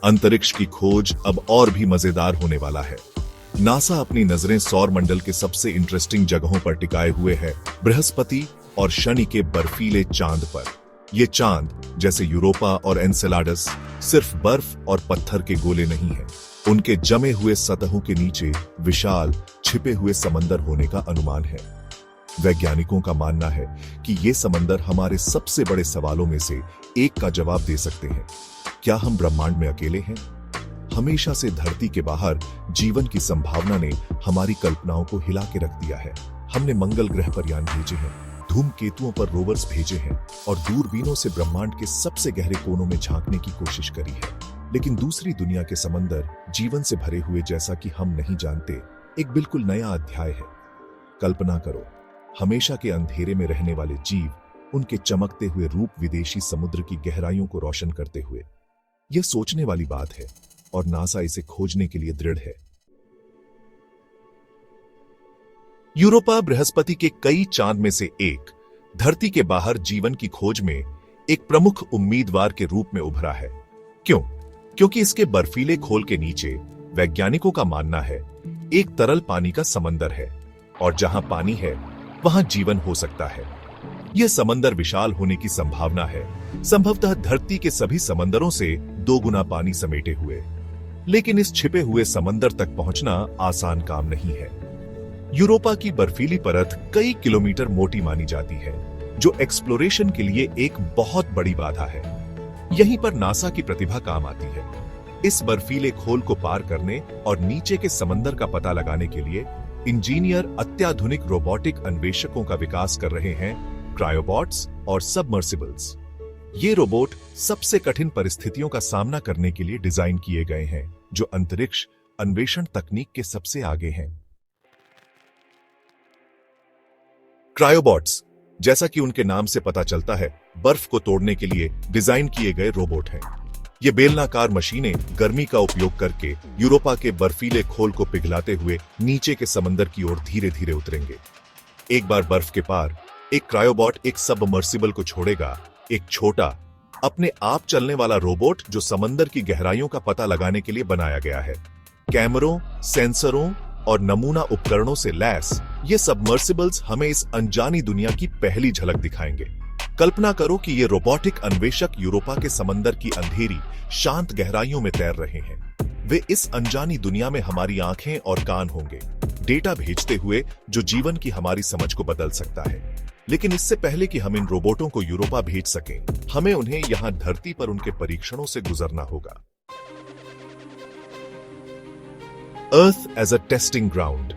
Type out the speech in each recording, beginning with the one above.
अंतरिक्ष की खोज अब और भी मजेदार होने वाला है। नासा अपनी नजरें सौर मंडल के सबसे इंटरेस्टिंग जगहों पर टिकाए हुए है, बृहस्पति और शनि के बर्फीले चांद पर। ये चांद जैसे यूरोपा और एनसेलाडस सिर्फ बर्फ और पत्थर के गोले नहीं हैं। उनके जमे हुए सतहों के नीचे विशाल छिपे हुए समंदर होने का अनुमान है। वैज्ञानिकों का मानना है कि ये समंदर हमारे सबसे बड़े सवालों में से एक का जवाब दे सकते हैं। क्या हम ब्रह्मांड में अकेले हैं? हमेशा से धरती के बाहर जीवन की संभावना ने हमारी कल्पनाओं को हिला के रख दिया है। हमने मंगल ग्रह पर यान भेजे हैं, धूमकेतुओं पर रोवर्स भेजे हैं और दूरबीनों से ब्रह्मांड के सबसे गहरे कोनों में झांकने की कोशिश करी है। लेकिन दूसरी दुनिया के समंदर जीवन से भरे हुए जैसा कि हम नहीं जानते, एक बिल्कुल नया अध्याय है। कल्पना करो, हमेशा के अंधेरे में रहने वाले जीव, उनके चमकते हुए रूप विदेशी समुद्र की गहराइयों को रोशन करते हुए। यह सोचने वाली बात है और नासा इसे खोजने के लिए दृढ़ है। यूरोपा बृहस्पति के कई चांद में से एक, धरती के बाहर जीवन की खोज में एक प्रमुख उम्मीदवार के रूप में उभरा है। क्यों? क्योंकि इसके बर्फीले खोल के नीचे वैज्ञानिकों का मानना है एक तरल पानी का समंदर है, और जहां पानी है वहां जीवन हो सकता है। यह समंदर विशाल होने की संभावना है, संभवतः धरती के सभी समंदरों से 2 गुना पानी समेटे हुए। लेकिन इस छिपे हुए समंदर तक पहुंचना आसान काम नहीं है। यूरोपा की बर्फीली परत कई किलोमीटर मोटी मानी जाती है, जो एक्सप्लोरेशन के लिए एक बहुत बड़ी बाधा है। यहीं पर नासा की प्रतिभा काम आती है। इस बर्फीले खोल को पार करने और नीचे के समंदर का पता लगाने के लिए इंजीनियर अत्याधुनिक रोबोटिक अन्वेषकों का विकास कर रहे हैं, क्रायोबॉट्स और सबमर्सिबल्स। ये रोबोट सबसे कठिन परिस्थितियों का सामना करने के लिए डिजाइन किए गए हैं, जो अंतरिक्ष अन्वेषण तकनीक के सबसे आगे हैं। क्रायोबॉट्स, जैसा कि उनके नाम से पता चलता है, बर्फ को तोड़ने के लिए डिजाइन किए गए रोबोट हैं। ये बेलनाकार मशीनें गर्मी का उपयोग करके यूरोपा के बर्फीले खोल को पिघलाते हुए नीचे के समंदर की ओर धीरे धीरे उतरेंगे। एक बार बर्फ के पार एक क्रायोबॉट एक सबमर्सिबल को छोड़ेगा, एक छोटा, अपने आप चलने वाला रोबोट जो समंदर की गहराइयों का पता लगाने के लिए बनाया गया है। कैमरों, सेंसरों और नमूना उपकरणों से लैस ये सबमर्सिबल्स हमें इस अनजानी दुनिया की पहली झलक दिखाएंगे। कल्पना करो कि ये रोबोटिक अन्वेषक यूरोपा के समंदर की अंधेरी, शांत गहराइयों में तैर रहे हैं। वे इस अनजानी दुनिया में हमारी आंखें और कान होंगे, डेटा भेजते हुए जो जीवन की हमारी समझ को बदल सकता है। लेकिन इससे पहले कि हम इन रोबोटों को यूरोपा भेज सकें, हमें उन्हें यहां धरती पर उनके परीक्षणों से गुजरना होगा। Earth as a testing ground.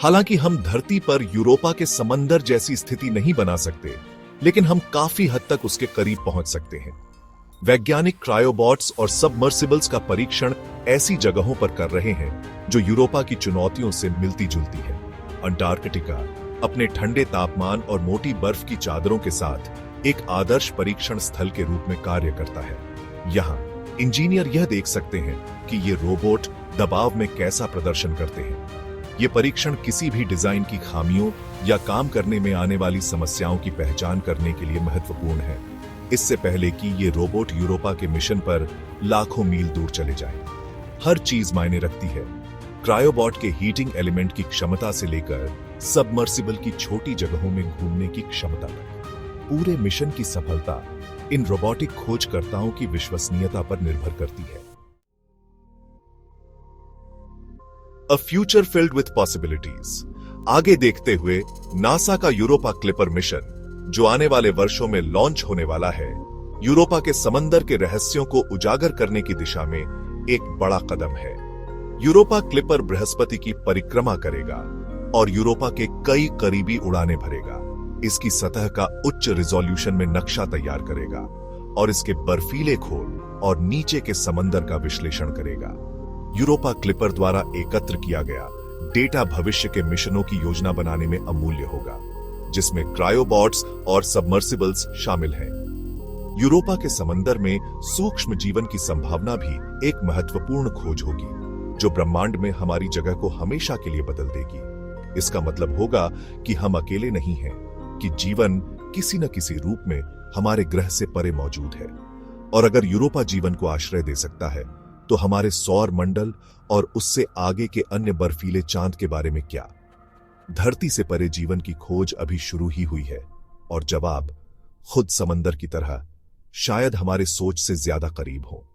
हालांकि हम धरती पर यूरोपा के समंदर जैसी स्थिति नहीं बना सकते, लेकिन हम काफी हद तक उसके करीब पहुंच सकते हैं। वैज्ञानिक क्रायोबॉट्स और सबमर्सिबल्स का परीक्षण ऐसी जगहों पर कर रहे हैं जो यूरोपा की चुनौतियों से मिलती जुलती है। अंटार्कटिका अपने ठंडे तापमान और मोटी बर्फ की चादरों के साथ एक आदर्श परीक्षण स्थल के रूप में कार्य करता है। यहाँ इंजीनियर यह देख सकते हैं कि ये रोबोट दबाव में कैसा प्रदर्शन करते हैं। ये परीक्षण किसी भी डिजाइन की खामियों या काम करने में आने वाली समस्याओं की पहचान करने के लिए महत्वपूर्ण है, इससे पहले कि ये रोबोट यूरोपा के मिशन पर लाखों मील दूर चले जाएं। हर चीज मायने रखती है, क्रायोबॉट के हीटिंग एलिमेंट की क्षमता से लेकर सबमर्सिबल की छोटी जगहों में घूमने की क्षमता तक। पूरे मिशन की सफलता इन रोबोटिक खोजकर्ताओं की विश्वसनीयता पर निर्भर करती है। A future filled with possibilities। आगे देखते हुए नासा का यूरोपा क्लिपर मिशन, जो आने वाले वर्षों में लॉन्च होने वाला है, यूरोपा के समंदर के रहस्यों को उजागर करने की दिशा में एक बड़ा कदम है। यूरोपा क्लिपर बृहस्पति की परिक्रमा करेगा और यूरोपा के कई करीबी उड़ानें भरेगा। इसकी सतह का उच्च रिजोल्यूशन में नक्शा तैयार करेगा और इसके बर्फीले खोल और नीचे के समंदर का विश्लेषण करेगा। यूरोपा क्लिपर द्वारा एकत्र किया गया डेटा भविष्य के मिशनों की योजना बनाने में अमूल्य होगा, जिसमें क्रायोबॉट्स और सबमर्सिबल्स शामिल हैं। यूरोपा के समंदर में सूक्ष्म जीवन की संभावना भी एक महत्वपूर्ण खोज होगी, जो ब्रह्मांड में हमारी जगह को हमेशा के लिए बदल देगी। इसका मतलब होगा कि हम अकेले नहीं हैं, कि जीवन किसी न किसी रूप में हमारे ग्रह से परे मौजूद है। और अगर यूरोपा जीवन को आश्रय दे सकता है, तो हमारे सौर मंडल और उससे आगे के अन्य बर्फीले चांद के बारे में क्या? धरती से परे जीवन की खोज अभी शुरू ही हुई है और जवाब खुद समंदर की तरह शायद हमारे सोच से ज्यादा करीब हो।